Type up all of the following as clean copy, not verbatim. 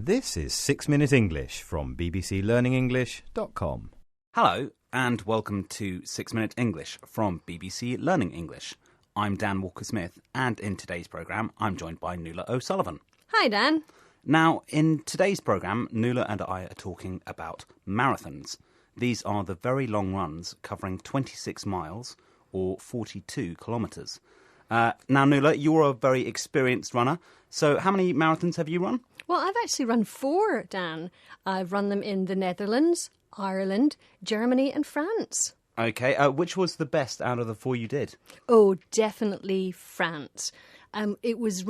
This is 6 Minute English from bbclearningenglish.com. Hello and welcome to 6 Minute English from BBC Learning English. I'm Dan Walker-Smith and in today's programme I'm joined by Nuala O'Sullivan. Hi Dan. Now in today's programme Nuala and I are talking about marathons. These are the very long runs covering 26 miles or 42 kilometres. Now Nuala, you're a very experienced runner, so how many marathons have you run? Well, I've actually run 4, Dan. I've run them in the Netherlands, Ireland, Germany and France. Okay, which was the best out of the 4 you did? Oh, definitely France. I was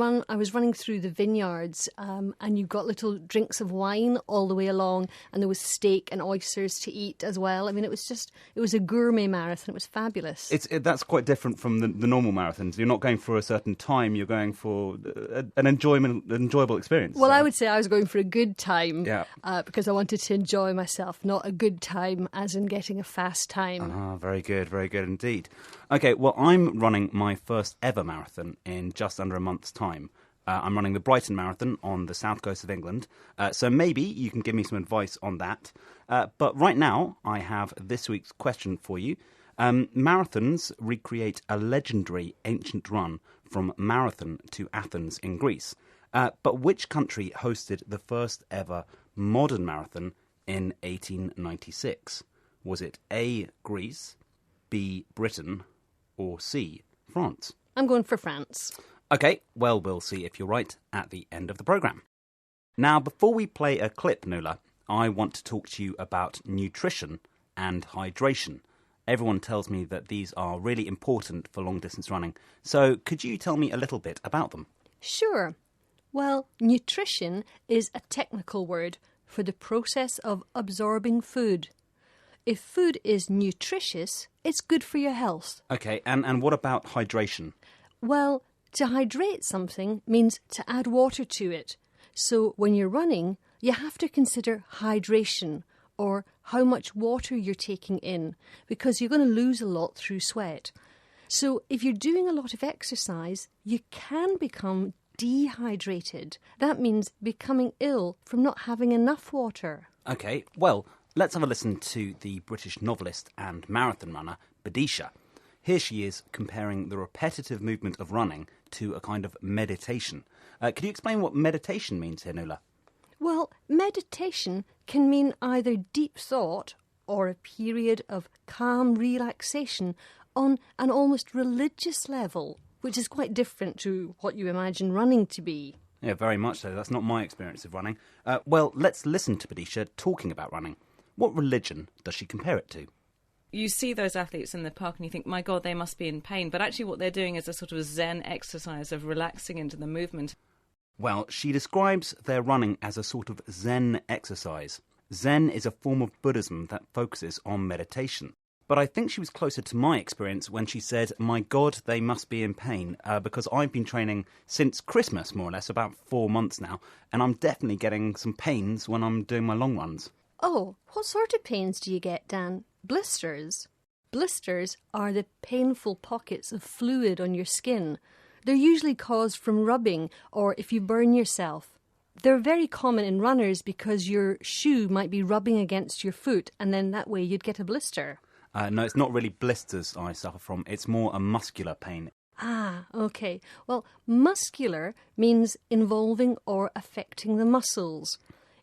running through the vineyards and you got little drinks of wine all the way along, and there was steak and oysters to eat as well. I mean, it was a gourmet marathon. It was fabulous. That's quite different from the normal marathons. You're not going for a certain time, you're going for an enjoyable experience. Well, I would say I was going for a good time because I wanted to enjoy myself, not a good time as in getting a fast time. Ah, very good indeed. Okay, well, I'm running my first ever marathon in just under a month's time. I'm running the Brighton Marathon on the south coast of England, so maybe you can give me some advice on that. But right now, I have this week's question for you. Marathons recreate a legendary ancient run from Marathon to Athens in Greece. But which country hosted the first ever modern marathon in 1896? Was it A, Greece, B, Britain, or C, France? I'm going for France. OK, well, we'll see if you're right at the end of the programme. Now, before we play a clip, Nuala, I want to talk to you about nutrition and hydration. Everyone tells me that these are really important for long-distance running. So could you tell me a little bit about them? Sure. Well, nutrition is a technical word for the process of absorbing food. If food is nutritious, it's good for your health. OK, and what about hydration? Well, to hydrate something means to add water to it. So when you're running, you have to consider hydration, or how much water you're taking in, because you're going to lose a lot through sweat. So if you're doing a lot of exercise, you can become dehydrated. That means becoming ill from not having enough water. OK, well, let's have a listen to the British novelist and marathon runner, Bidisha. Here she is comparing the repetitive movement of running to a kind of meditation. Could you explain what meditation means here, Nuala? Well, meditation can mean either deep thought or a period of calm relaxation on an almost religious level, which is quite different to what you imagine running to be. Yeah, very much so. That's not my experience of running. Well, let's listen to Bidisha talking about running. What religion does she compare it to? You see those athletes in the park and you think, my God, they must be in pain. But actually what they're doing is a sort of Zen exercise of relaxing into the movement. Well, she describes their running as a sort of Zen exercise. Zen is a form of Buddhism that focuses on meditation. But I think she was closer to my experience when she said, my God, they must be in pain, because I've been training since Christmas, more or less, about 4 months now, and I'm definitely getting some pains when I'm doing my long runs. Oh, what sort of pains do you get, Dan? Blisters? Blisters are the painful pockets of fluid on your skin. They're usually caused from rubbing or if you burn yourself. They're very common in runners because your shoe might be rubbing against your foot and then that way you'd get a blister. No, it's not really blisters I suffer from. It's more a muscular pain. Ah, OK. Well, muscular means involving or affecting the muscles.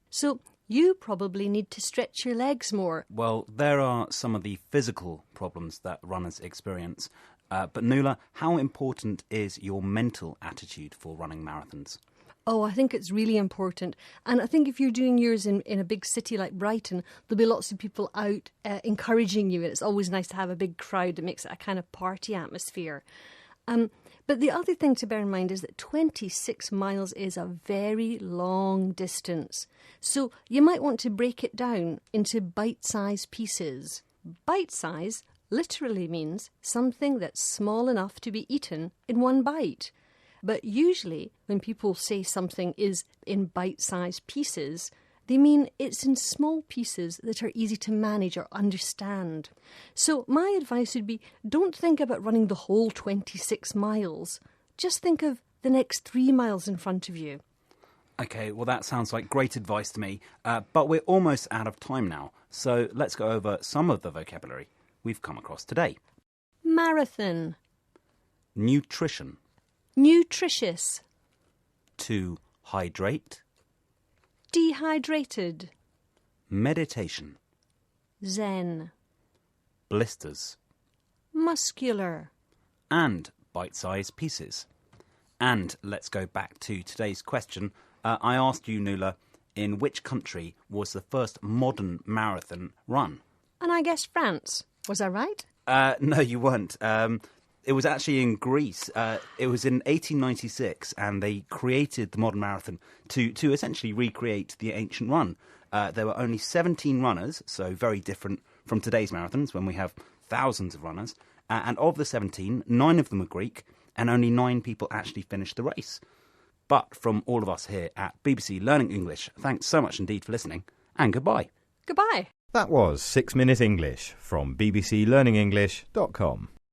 So you probably need to stretch your legs more. Well, there are some of the physical problems that runners experience. But Nuala, how important is your mental attitude for running marathons? Oh, I think it's really important. And I think if you're doing yours in a big city like Brighton, there'll be lots of people out encouraging you. And it's always nice to have a big crowd that makes it a kind of party atmosphere. But the other thing to bear in mind is that 26 miles is a very long distance. So you might want to break it down into bite-sized pieces. Bite-size literally means something that's small enough to be eaten in one bite. But usually when people say something is in bite-sized pieces, they mean it's in small pieces that are easy to manage or understand. So my advice would be, don't think about running the whole 26 miles. Just think of the next 3 miles in front of you. Okay, well, that sounds like great advice to me. But we're almost out of time now. So let's go over some of the vocabulary we've come across today. Marathon. Nutrition. Nutritious. To hydrate. Dehydrated. Meditation. Zen. Blisters. Muscular. And bite-sized pieces. And let's go back to today's question. I asked you, Nuala, in which country was the first modern marathon run? And I guess France. Was I right? No, you weren't. It was actually in Greece. It was in 1896, and they created the modern marathon to essentially recreate the ancient run. There were only 17 runners, so very different from today's marathons when we have thousands of runners. And of the 17, 9 of them were Greek, and only 9 people actually finished the race. But from all of us here at BBC Learning English, thanks so much indeed for listening, and goodbye. Goodbye. That was 6 Minute English from bbclearningenglish.com.